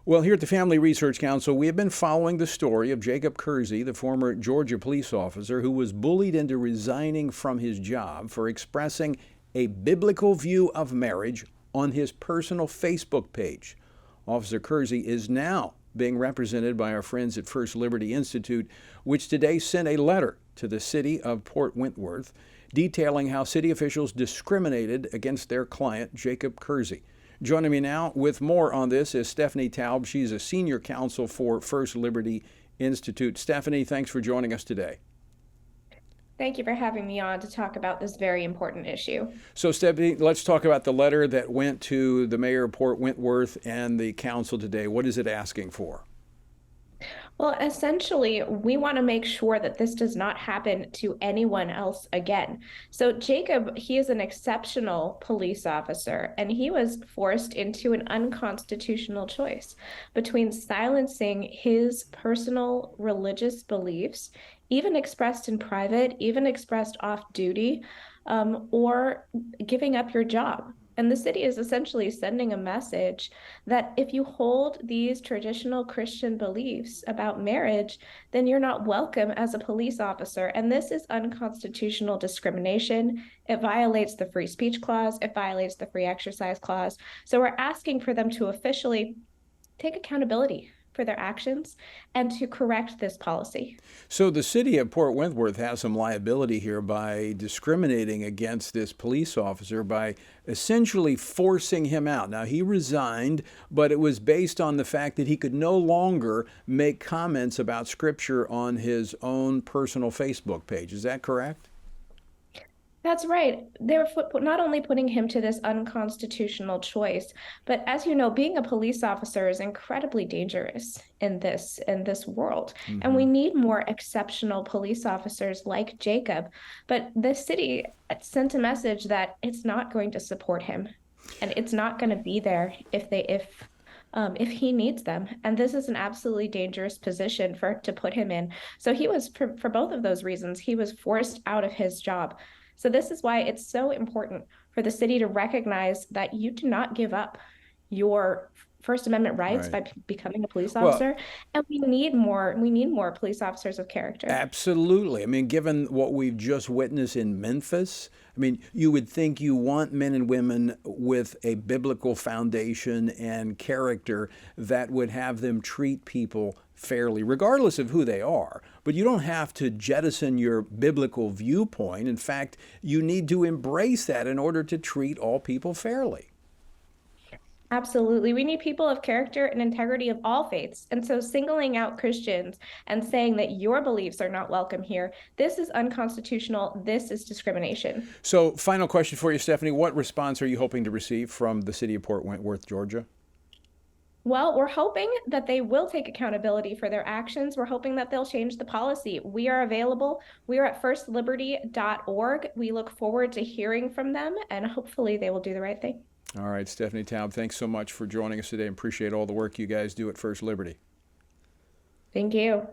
Well, here at the Family Research Council, we have been following the story of Jacob Kersey, the former Georgia police officer who was bullied into resigning from his job for expressing a biblical view of marriage on his personal Facebook page. Officer Kersey is now being represented by our friends at First Liberty Institute, which today sent a letter to the city of Port Wentworth detailing how city officials discriminated against their client, Jacob Kersey. Joining me now with more on this is Stephanie Taub. She's a senior counsel for First Liberty Institute. Stephanie, thanks for joining us today. Thank you for having me on to talk about this very important issue. So, Stephanie, let's talk about the letter that went to the mayor of Port Wentworth and the council today. What is it asking for? Well, essentially, we want to make sure that this does not happen to anyone else again. So, Jacob, he is an exceptional police officer, and he was forced into an unconstitutional choice between silencing his personal religious beliefs, even expressed in private, even expressed off duty, or giving up your job. And the city is essentially sending a message that if you hold these traditional Christian beliefs about marriage, then you're not welcome as a police officer. And this is unconstitutional discrimination. It violates the free speech clause, it violates the free exercise clause. So we're asking for them to officially take accountability for their actions and to correct this policy. So the city of Port Wentworth has some liability here by discriminating against this police officer by essentially forcing him out. Now, he resigned, but it was based on the fact that he could no longer make comments about Scripture on his own personal Facebook page. Is that correct? That's right. They were not only putting him to this unconstitutional choice, but as you know, being a police officer is incredibly dangerous in this world. And we Hmm. need more exceptional police officers like Jacob. But the city sent a message that it's not going to support him and it's not going to be there if he needs them. And this is an absolutely dangerous position to put him in. So he was for both of those reasons, he was forced out of his job. So this is why it's so important for the city to recognize that you do not give up your First Amendment rights Right. by becoming a police Well, officer. And we need more police officers of character. absolutely. I mean, given what we've just witnessed in Memphis, I mean, you would think you want men and women with a biblical foundation and character that would have them treat people fairly, regardless of who they are. But you don't have to jettison your biblical viewpoint. In fact, you need to embrace that in order to treat all people fairly. Absolutely. We need people of character and integrity of all faiths. And so singling out Christians and saying that your beliefs are not welcome here, this is unconstitutional. This is discrimination. So, final question for you, Stephanie. What response are you hoping to receive from the city of Port Wentworth, Georgia? Well, we're hoping that they will take accountability for their actions. We're hoping that they'll change the policy. We are available. We are at firstliberty.org. We look forward to hearing from them, and hopefully they will do the right thing. All right, Stephanie Taub, thanks so much for joining us today. Appreciate all the work you guys do at First Liberty. Thank you.